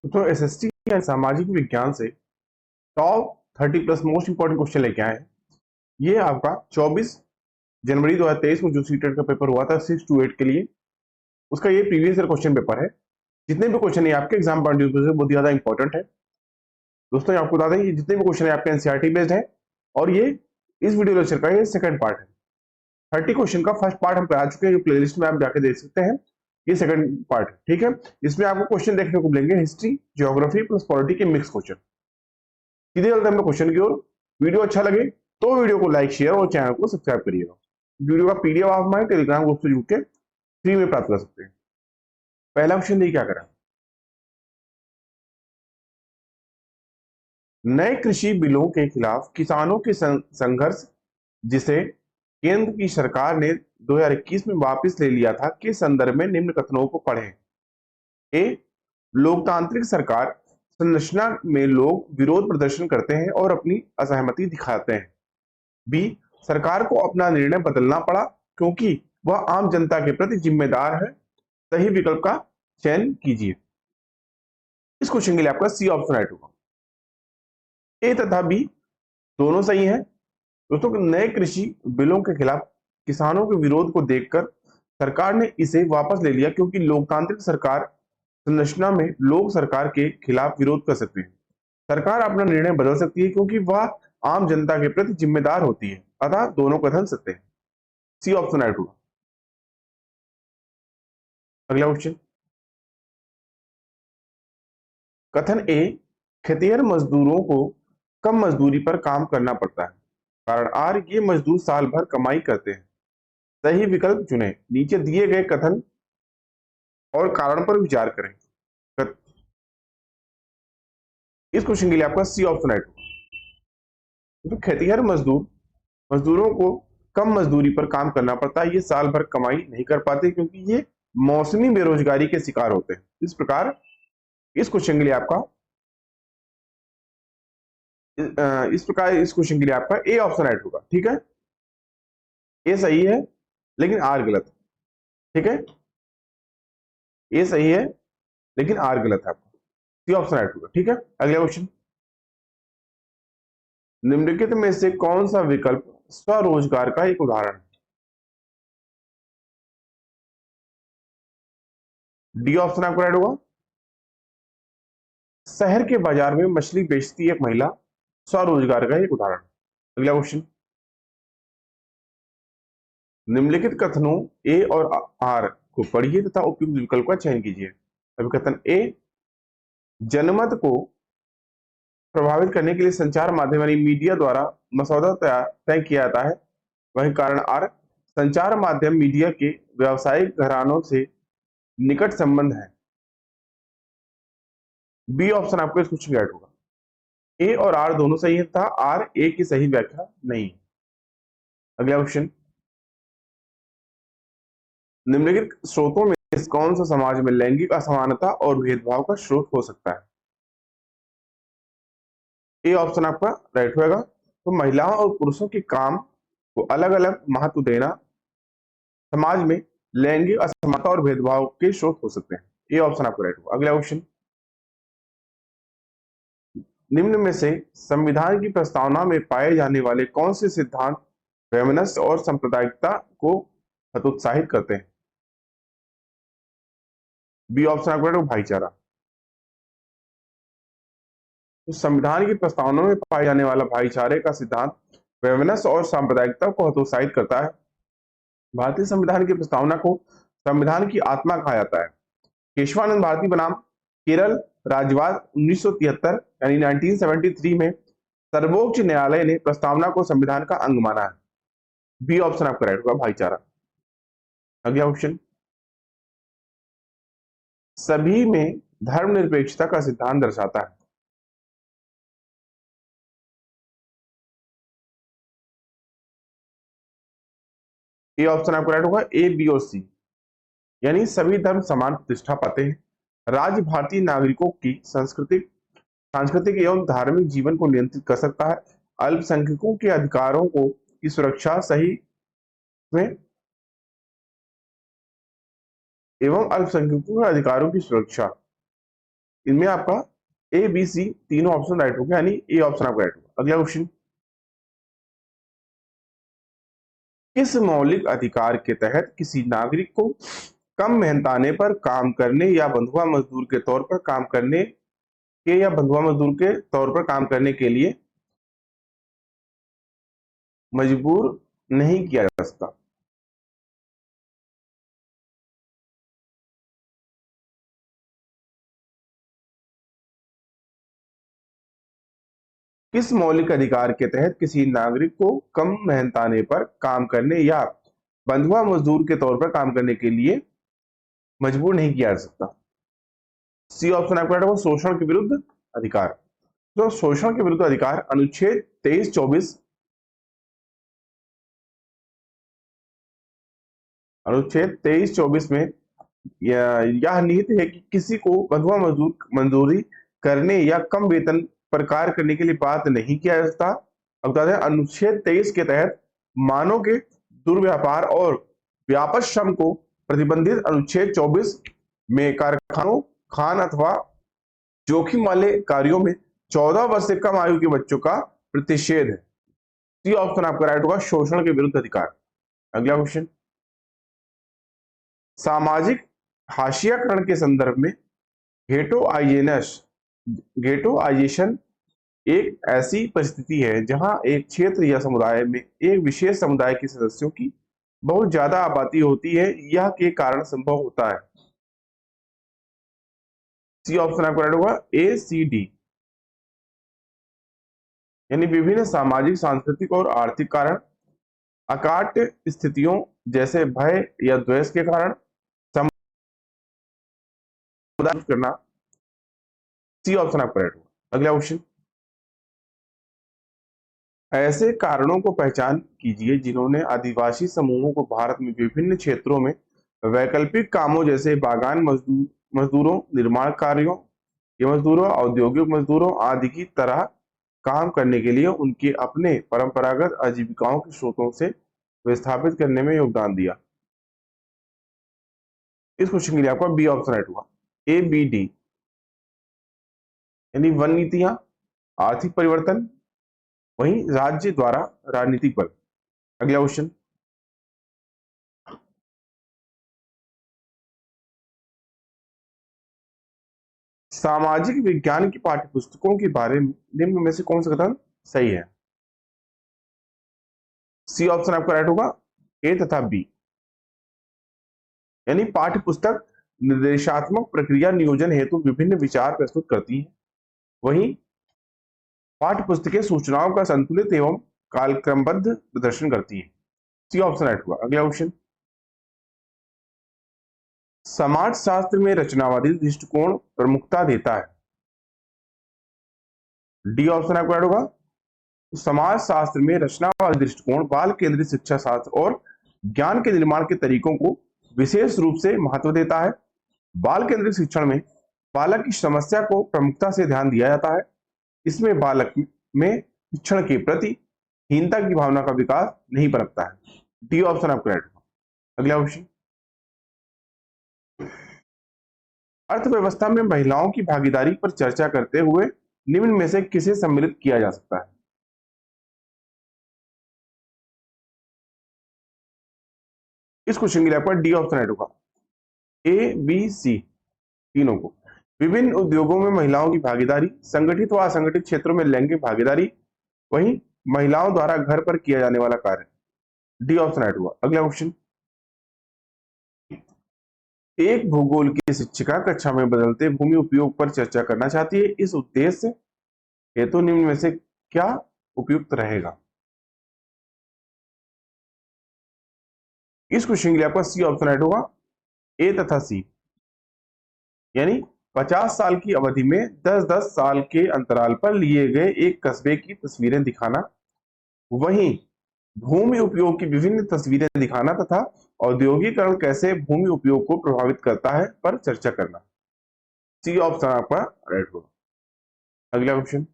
तो एसएसटी या सामाजिक विज्ञान से top 30 plus most important question लेके आए हैं। ये आपका 24 जनवरी 2023 को जो सीटेट का पेपर हुआ था 6 to 8 के लिए, उसका ये प्रीवियस ईयर क्वेश्चन पेपर है। जितने भी क्वेश्चन है आपके एग्जाम पॉइंट ऑफ व्यू से बहुत ज्यादा इंपॉर्टेंट है। दोस्तों आपको बता दें, ये जितने भी क्वेश्चन है आपके एनसीईआरटी बेस्ड है और ये इस वीडियो लेक्चर का ये सेकंड पार्ट है। 30 क्वेश्चन का फर्स्ट पार्ट हम आ चुके हैं, प्लेलिस्ट में आप जाके देख सकते हैं। ये सेकंड पार्ट है, ठीक है। इसमें आपको क्वेश्चन देखने को मिलेंगे हिस्ट्री, ज्योग्राफी प्लस पॉलिटी के मिक्स क्वेश्चन। सीधे चलते हैं क्वेश्चन की ओर। वीडियो अच्छा लगे तो वीडियो को लाइक, शेयर और चैनल को सब्सक्राइब करिएगा। वीडियो का पीडीएफ आप हमारे टेलीग्राम ग्रुप से जुड़ के फ्री में प्राप्त कर सकते हैं। पहला क्वेश्चन देखिए क्या करें। नए कृषि बिलों के खिलाफ किसानों के संघर्ष, जिसे केंद्र की सरकार ने 2021 में वापस ले लिया था, के संदर्भ में निम्न कथनों को पढ़ें। ए, लोकतांत्रिक सरकार संरचना में लोग विरोध प्रदर्शन करते हैं और अपनी असहमति दिखाते हैं। बी, सरकार को अपना निर्णय बदलना पड़ा क्योंकि वह आम जनता के प्रति जिम्मेदार है। सही विकल्प का चयन कीजिए। इस क्वेश्चन के लिए आपका सी ऑप्शन राइट होगा। ए तथा बी दोनों सही है। दोस्तों, नए कृषि बिलों के खिलाफ किसानों के विरोध को देखकर सरकार ने इसे वापस ले लिया क्योंकि लोकतांत्रिक सरकार संरचना में लोग सरकार के खिलाफ विरोध कर सकते हैं। सरकार अपना निर्णय बदल सकती है क्योंकि वह आम जनता के प्रति जिम्मेदार होती है। अतः दोनों कथन सत्य हैं। सी ऑप्शन राइट होगा। अगला क्वेश्चन, कथन ए, खेतिहर मजदूरों को कम मजदूरी पर काम करना पड़ता है। कारण आर, ये मजदूर साल भर कमाई करते हैं। सही विकल्प चुनें। नीचे दिए गए कथन और कारण पर विचार करें। इस क्वेश्चन के लिए आपका सी ऑप्शन राइट होगा। तो खेतिहर मजदूरों को कम मजदूरी पर काम करना पड़ता है। ये साल भर कमाई नहीं कर पाते क्योंकि ये मौसमी बेरोजगारी के शिकार होते हैं। इस प्रकार इस क्वेश्चन के लिए आपका इस क्वेश्चन के लिए आपका ए ऑप्शन राइट होगा। ठीक है, ए सही है लेकिन आर गलत है। ठीक है, ए सही है लेकिन आर गलत है। आपका सी ऑप्शन राइट होगा। ठीक है, अगला क्वेश्चन, निम्नलिखित में से कौन सा विकल्प स्वरोजगार का एक उदाहरण है। डी ऑप्शन आपको राइट होगा। शहर के बाजार में मछली बेचती एक महिला स्वरोजगार का एक उदाहरण। अगला क्वेश्चन, निम्नलिखित कथनों ए और आर को पढ़िए तथा उपयुक्त विकल्प का चयन कीजिए। अभी कथन ए, जनमत को प्रभावित करने के लिए संचार माध्यम यानी मीडिया द्वारा मसौदा तय किया जाता है। वही कारण आर, संचार माध्यम मीडिया के व्यावसायिक घरानों से निकट संबंध है। बी ऑप्शन आपको इस क्वेश्चन राइट होगा। ए और आर दोनों सही है था आर ए की सही व्याख्या नहीं है। अगला क्वेश्चन, निम्नलिखित स्रोतों में कौन सा समाज में लैंगिक असमानता और भेदभाव का स्रोत हो सकता है। ए ऑप्शन आपका राइट होगा। तो महिलाओं और पुरुषों के काम को अलग अलग महत्व देना समाज में लैंगिक असमानता और भेदभाव के स्रोत हो सकते हैं। ए ऑप्शन आपका राइट होगा। अगला क्वेश्चन, निम्न में से संविधान की प्रस्तावना में पाए जाने वाले कौन से सिद्धांत फेमिनिस्ट और सांप्रदायिकता को हतोत्साहित करते हैं। बी ऑप्शन आपका राइट होगा, भाईचारा। तो संविधान की प्रस्तावना में पाए जाने वाला भाईचारे का सिद्धांत फेमिनिस्ट और सांप्रदायिकता को हतोत्साहित करता है। भारतीय संविधान की प्रस्तावना को संविधान की आत्मा कहा जाता है। केशवानंद भारती बनाम केरल राज्यवाद 1973 यानी 1973 में सर्वोच्च न्यायालय ने प्रस्तावना को संविधान का अंग माना है। बी ऑप्शन आपका राइट होगा, भाईचारा। अगला क्वेश्चन, सभी में धर्मनिरपेक्षता का सिद्धांत दर्शाता है। ए ऑप्शन आपको राइट होगा। ए, बी और सी यानी सभी धर्म समान प्रतिष्ठा पाते हैं। राज्य भारतीय नागरिकों की सांस्कृतिक एवं धार्मिक जीवन को नियंत्रित कर सकता है। अल्पसंख्यकों के अधिकारों को की सुरक्षा सही में एवं अल्पसंख्यकों के अधिकारों की सुरक्षा इनमें आपका ए बी सी तीनों ऑप्शन राइट होगा, यानी ए ऑप्शन आपका राइट होगा। अगला क्वेश्चन, किस मौलिक अधिकार के तहत किसी नागरिक को कम मेहनताने पर काम करने या बंधुआ मजदूर के तौर पर काम करने के या बंधुआ मजदूर के तौर पर काम करने के लिए मजबूर नहीं किया जा सकता? किस मौलिक अधिकार के तहत किसी नागरिक को कम मेहनताने पर काम करने या बंधुआ मजदूर के तौर पर काम करने के लिए मजबूर नहीं किया जा सकता? सी ऑप्शन आपका राइट होगा, शोषण के विरुद्ध अधिकार। जो शोषण के विरुद्ध अधिकार अनुच्छेद 23-24 अनुच्छेद 23-24 में यह निहित है कि किसी को बंधुआ मजदूरी करने या कम वेतन पर कार्य करने के लिए बाध्य नहीं किया जा सकता। अब बता दें, अनुच्छेद 23 के तहत मानव के दुर्व्यापार और व्यापक श्रम को प्रतिबंधित अनुच्छेद 24 में कारखानों, खान अथवा जोखिम वाले कार्यों में 14 वर्ष से कम आयु के बच्चों का प्रतिषेध है। सी ऑप्शन आपका राइट होगा, शोषण के विरुद्ध अधिकार। अगला क्वेश्चन, सामाजिक हाशियाकरण के संदर्भ में गेटोआइजेशन एक ऐसी परिस्थिति है जहां एक क्षेत्र या समुदाय में एक विशेष समुदाय के सदस्यों की बहुत ज्यादा आबादी होती है, यह के कारण संभव होता है। सी ऑप्शन आपका राइट होगा, ए सी डी, यानी विभिन्न सामाजिक, सांस्कृतिक और आर्थिक कारण, अकाट स्थितियों जैसे भय या द्वेष के कारण समुदाय करना। सी ऑप्शन आपका राइट होगा। अगला क्वेश्चन, ऐसे कारणों को पहचान कीजिए जिन्होंने आदिवासी समूहों को भारत में विभिन्न क्षेत्रों में वैकल्पिक कामों जैसे बागान मजदूरों, निर्माण कार्यों के मजदूरों, औद्योगिक मजदूरों आदि की तरह काम करने के लिए उनके अपने परंपरागत आजीविकाओं के स्रोतों से विस्थापित करने में योगदान दिया। इस क्वेश्चन के लिए आपका बी ऑप्शन राइट होगा, ए बी डी, यानी वन नीतियां, आर्थिक परिवर्तन, वहीं राज्य द्वारा राजनीतिक बल। अगला क्वेश्चन, सामाजिक विज्ञान की पाठ्यपुस्तकों के बारे में निम्न में से कौन सा कथन सही है? सी ऑप्शन आपका राइट होगा, ए तथा बी, यानी पाठ्यपुस्तक निर्देशात्मक प्रक्रिया नियोजन हेतु विभिन्न विचार प्रस्तुत करती है, वहीं पाठ्यपुस्तकें सूचनाओं का संतुलित एवं कालक्रमबद्ध प्रदर्शन करती है। सी ऑप्शन राइट होगा। अगला क्वेश्चन, समाज शास्त्र में रचनावादी दृष्टिकोण प्रमुखता देता है। डी ऑप्शन आपका राइट होगा, समाज शास्त्र में रचनावादी दृष्टिकोण बाल केंद्रित शिक्षा शास्त्र और ज्ञान के निर्माण के तरीकों को विशेष रूप से महत्व देता है। बाल केंद्रित शिक्षण में बालक की समस्या को प्रमुखता से ध्यान दिया जाता है। इसमें बालक में शिक्षण के प्रति हीनता की भावना का विकास नहीं पनपता है। डी ऑप्शन आपका राइट होगा। अगला क्वेश्चन, अर्थव्यवस्था में महिलाओं की भागीदारी पर चर्चा करते हुए निम्न में से किसे सम्मिलित किया जा सकता है? इस क्वेश्चन के लिए आपका डी ऑप्शन राइट होगा, ए बी सी तीनों को। विभिन्न उद्योगों में महिलाओं की भागीदारी, संगठित व असंगठित क्षेत्रों में लैंगिक भागीदारी, वहीं महिलाओं द्वारा घर पर किया जाने वाला कार्य। डी ऑप्शन राइट हुआ। अगला क्वेश्चन, एक भूगोल की शिक्षिका कक्षा में बदलते भूमि उपयोग पर चर्चा करना चाहती है, इस उद्देश्य हेतु निम्न में से क्या उपयुक्त रहेगा? इस क्वेश्चन के लिए आपका सी ऑप्शन राइट होगा, ए तथा सी, यानी 50 साल की अवधि में 10-10 साल के अंतराल पर लिए गए एक कस्बे की तस्वीरें दिखाना, वहीं भूमि उपयोग की विभिन्न तस्वीरें दिखाना तथा औद्योगिकरण कैसे भूमि उपयोग को प्रभावित करता है पर चर्चा करना। सी ऑप्शन आपका राइट होगा। अगला क्वेश्चन,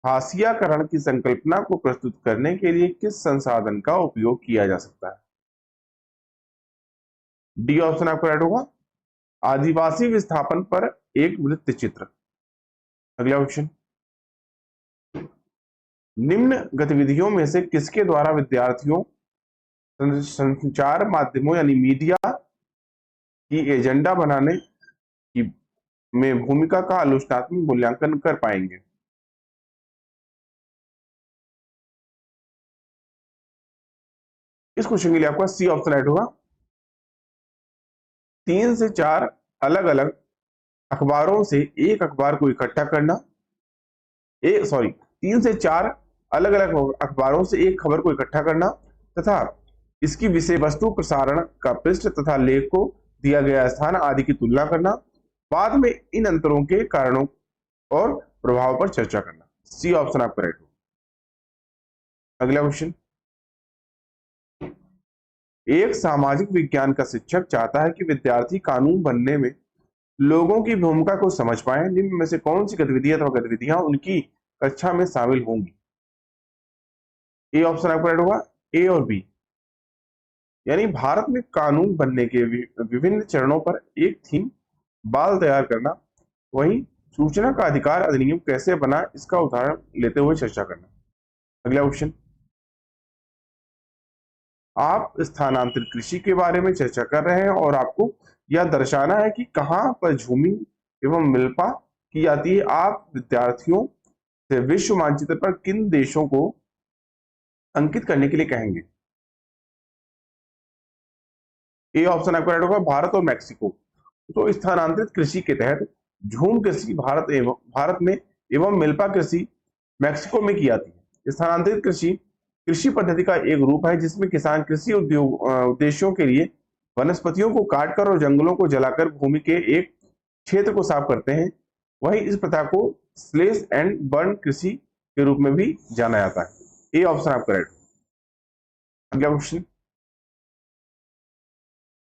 हाशियाकरण की संकल्पना को प्रस्तुत करने के लिए किस संसाधन का उपयोग किया जा सकता है? डी ऑप्शन आपका राइट होगा, आदिवासी विस्थापन पर एक वृत्त चित्र। अगला क्वेश्चन, निम्न गतिविधियों में से किसके द्वारा विद्यार्थियों संचार माध्यमों यानी मीडिया की एजेंडा बनाने की में भूमिका का आलोचनात्मक मूल्यांकन कर पाएंगे? इस क्वेश्चन के लिए आपका सी ऑप्शन राइट होगा। 3 से 4 अलग अलग अखबारों से एक अखबार को इकट्ठा करना, 3 से 4 अलग अलग अखबारों से एक खबर को इकट्ठा करना तथा इसकी विषय वस्तु, प्रसारण का पृष्ठ तथा लेख को दिया गया स्थान आदि की तुलना करना, बाद में इन अंतरों के कारणों और प्रभाव पर चर्चा करना। सी ऑप्शन आपका राइट हो। अगला क्वेश्चन, एक सामाजिक विज्ञान का शिक्षक चाहता है कि विद्यार्थी कानून बनने में लोगों की भूमिका को समझ पाए। निम्न में से कौन सी गतिविधियां अथवा गतिविधियां उनकी कक्षा में शामिल होंगी? ए ऑप्शन आपका राइट होगा, ए और बी। यानी भारत में कानून बनने के विभिन्न चरणों पर एक थीम बाल तैयार करना, वहीं सूचना का अधिकार अधिनियम कैसे बना इसका उदाहरण लेते हुए चर्चा करना। अगला क्वेश्चन, आप स्थानांतरित कृषि के बारे में चर्चा कर रहे हैं और आपको यह दर्शाना है कि कहां पर झूमी एवं मिल्पा की जाती है। आप विद्यार्थियों से विश्व मानचित्र पर किन देशों को अंकित करने के लिए कहेंगे? ए ऑप्शन आपका राइट होगा, भारत और मैक्सिको। तो स्थानांतरित कृषि के तहत झूम कृषि भारत में एवं मिल्पा कृषि मैक्सिको में की जाती है। स्थानांतरित कृषि कृषि पद्धति का एक रूप है जिसमें किसान कृषि उद्देश्यों के लिए वनस्पतियों को काटकर और जंगलों को जलाकर भूमि के एक क्षेत्र को साफ करते हैं। वहीं इस प्रथा को स्लेश एंड बर्न कृषि के रूप में भी जाना जाता है। ए ऑप्शन आपका राइट। अगला क्वेश्चन,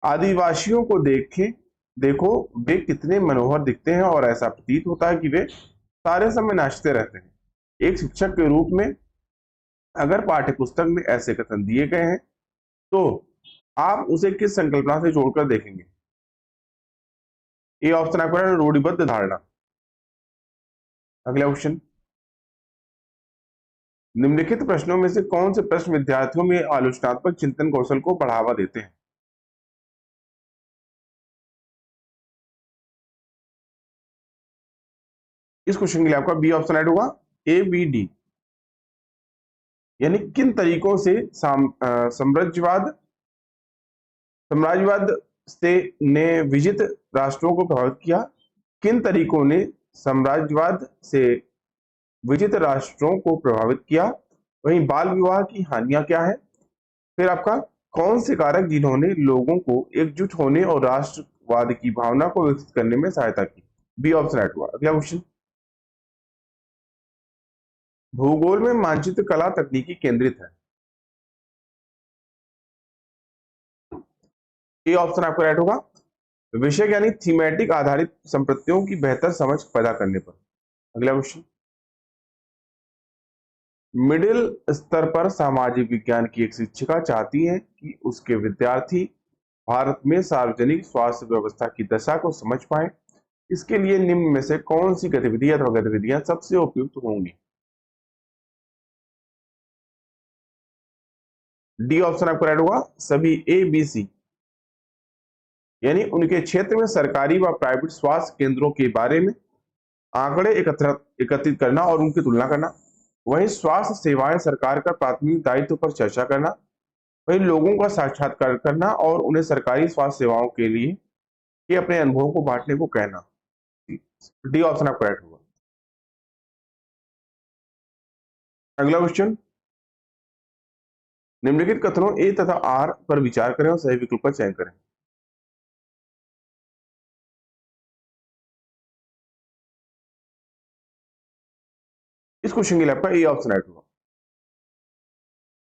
आदिवासियों को देखो वे कितने मनोहर दिखते हैं और ऐसा प्रतीत होता है कि वे सारे समय नाचते रहते हैं। एक शिक्षक के रूप में अगर पाठ्य पुस्तक में ऐसे कथन दिए गए हैं तो आप उसे किस संकल्पना से जोड़कर देखेंगे? ए ऑप्शन आपका रूढ़िबद्ध धारणा। अगला क्वेश्चन, निम्नलिखित प्रश्नों में से कौन से प्रश्न विद्यार्थियों में आलोचनात्मक चिंतन कौशल को बढ़ावा देते हैं? इस क्वेश्चन के लिए आपका बी ऑप्शन राइट होगा, ए बी डी। यानी किन तरीकों से साम्राज्यवाद से ने विजित राष्ट्रों को प्रभावित किया? किन तरीकों ने साम्राज्यवाद से विजित राष्ट्रों को प्रभावित किया? वहीं बाल विवाह की हानियां क्या है? फिर आपका कौन से कारक जिन्होंने लोगों को एकजुट होने और राष्ट्रवाद की भावना को विकसित करने में सहायता की? बी ऑप्शन राइट हुआ। अगला क्वेश्चन, भूगोल में मानचित्र कला तकनीकी केंद्रित है। ए ऑप्शन आपका राइट होगा, विषय यानी थीमेटिक आधारित संपत्तियों की बेहतर समझ पैदा करने पर। अगला क्वेश्चन, मिडिल स्तर पर सामाजिक विज्ञान की एक शिक्षिका चाहती है कि उसके विद्यार्थी भारत में सार्वजनिक स्वास्थ्य व्यवस्था की दशा को समझ पाए। इसके लिए निम्न में से कौन सी गतिविधि अथवा गतिविधियां सबसे उपयुक्त होंगी? डी ऑप्शन आपका राइट होगा, सभी ए बी सी। यानी उनके क्षेत्र में सरकारी व प्राइवेट स्वास्थ्य केंद्रों के बारे में आंकड़े एकत्रित करना और उनकी तुलना करना। वहीं स्वास्थ्य सेवाएं सरकार का प्राथमिक दायित्व पर चर्चा करना। वहीं लोगों का साक्षात्कार करना और उन्हें सरकारी स्वास्थ्य सेवाओं के लिए के अपने अनुभवों को बांटने को कहना। डी ऑप्शन आपका राइट होगा। अगला क्वेश्चन, निम्नलिखित कथनों ए तथा आर पर विचार करें और सही विकल्प का चयन करें। इस क्वेश्चन के लिए आपका ए ऑप्शन राइट होगा।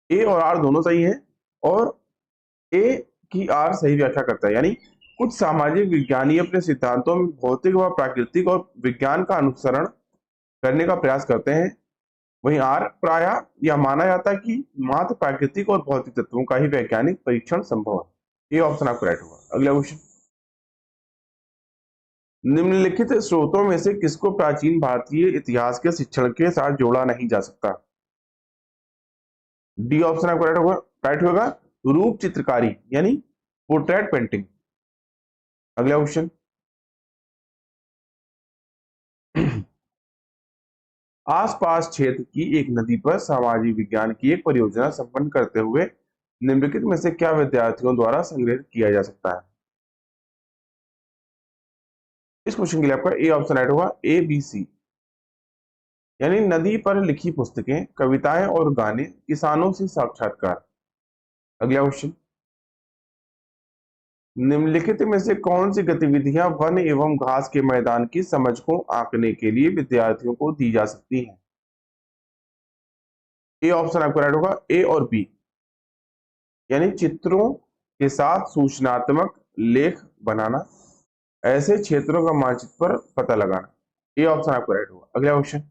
ए और आर दोनों सही है और ए की आर सही व्याख्या करता है। यानी कुछ सामाजिक विज्ञानी अपने सिद्धांतों में भौतिक व प्राकृतिक और विज्ञान का अनुसरण करने का प्रयास करते हैं। वहीं आर प्रायः यह माना जाता है कि मात्र प्राकृतिक और भौतिक तत्वों का ही वैज्ञानिक परीक्षण संभव है। ये ऑप्शन आपका राइट होगा। अगला क्वेश्चन, निम्नलिखित स्रोतों में से किसको प्राचीन भारतीय इतिहास के शिक्षण के साथ जोड़ा नहीं जा सकता? डी ऑप्शन आपका राइट होगा, रूप चित्रकारी यानी पोर्ट्रेट पेंटिंग। अगला क्वेश्चन, आसपास क्षेत्र की एक नदी पर सामाजिक विज्ञान की एक परियोजना संपन्न करते हुए निम्नलिखित में से क्या विद्यार्थियों द्वारा संग्रहित किया जा सकता है? इस क्वेश्चन के लिए आपका ए ऑप्शन राइट होगा, ए बी सी, यानी नदी पर लिखी पुस्तकें, कविताएं और गाने, किसानों से साक्षात्कार। अगला क्वेश्चन, निम्नलिखित में से कौन सी गतिविधियां वन एवं घास के मैदान की समझ को आंकने के लिए विद्यार्थियों को दी जा सकती हैं? ए ऑप्शन आपका राइट होगा, ए और बी, यानी चित्रों के साथ सूचनात्मक लेख बनाना, ऐसे क्षेत्रों का मानचित्र पर पता लगाना। ए ऑप्शन आपका राइट होगा। अगला क्वेश्चन,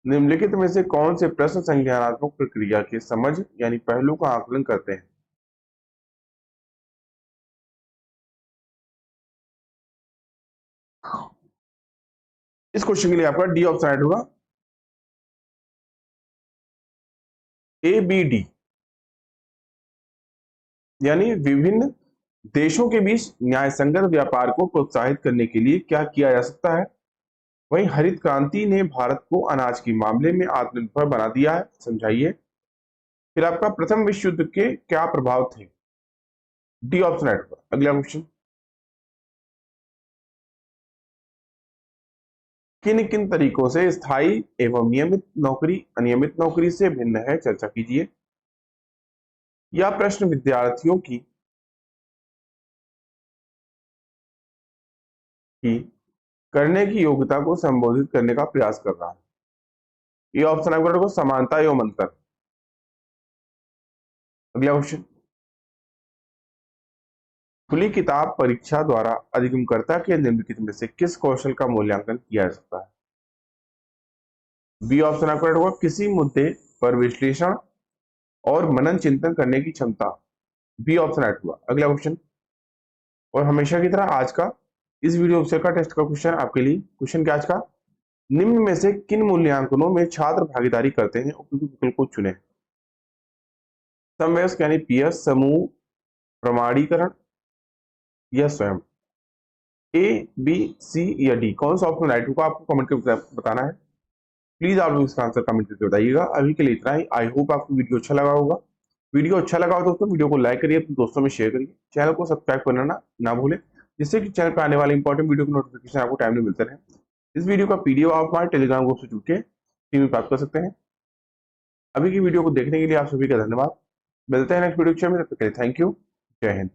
निम्नलिखित में से कौन से प्रश्न संज्ञानात्मक प्रक्रिया के समझ यानी पहलू का आकलन करते हैं? इस क्वेश्चन के लिए आपका डी ऑप्शन राइट होगा, ए बी डी, यानी विभिन्न देशों के बीच न्यायसंगत व्यापार को प्रोत्साहित करने के लिए क्या किया जा सकता है? वहीं हरित क्रांति ने भारत को अनाज के मामले में आत्मनिर्भर बना दिया है, समझाइए। फिर आपका प्रथम विश्व युद्ध के क्या प्रभाव थे? डी ऑप्शन राइट होगा। अगला क्वेश्चन, किन किन तरीकों से स्थायी एवं नियमित नौकरी अनियमित नौकरी से भिन्न है, चर्चा कीजिए। यह प्रश्न विद्यार्थियों की करने की योग्यता को संबोधित करने का प्रयास कर रहा है। ये ऑप्शन आपको समानता एवं अंतर। अगला क्वेश्चन, खुली किताब परीक्षा द्वारा अधिगमकर्ता के निम्नलिखित में से किस कौशल का मूल्यांकन किया जा सकता है? बी ऑप्शन आपका होगा, किसी मुद्दे पर विश्लेषण और मनन चिंतन करने की क्षमता। बी ऑप्शन राइट हुआ। अगला क्वेश्चन, और हमेशा की तरह आज का इस वीडियो अवसर का टेस्ट का क्वेश्चन आपके लिए। क्वेश्चन क्या आज का, निम्न में से किन मूल्यांकनों में छात्र भागीदारी करते हैं, उपयुक्त विकल्प को चुनें। समवयस्क यानी पीएस, समूह प्रमाणीकरण या स्वयं। ए बी सी या डी, कौन सा ऑप्शन राइट होगा आपको कमेंट करके बताना है। प्लीज आप लोग इसका आंसर कमेंट करके बताइएगा। अभी के लिए इतना ही। आई होप आपको वीडियो अच्छा लगा होगा। वीडियो अच्छा लगा हो दोस्तों, वीडियो को लाइक करिए, अपने दोस्तों में शेयर करिए, चैनल को सब्सक्राइब करना ना भूलें, जिससे कि चैनल पर आने वाले इंपॉर्टेंट वीडियो की नोटिफिकेशन आपको टाइमली मिलते रहे। इस वीडियो का पीडीएफ आप हमारे टेलीग्राम ग्रुप से जुड़ के फ्री में प्राप्त कर सकते हैं। अभी की वीडियो को देखने के लिए आप सभी का धन्यवाद। मिलते हैं नेक्स्ट वीडियो में, तब तक के लिए थैंक यू। जय हिंद।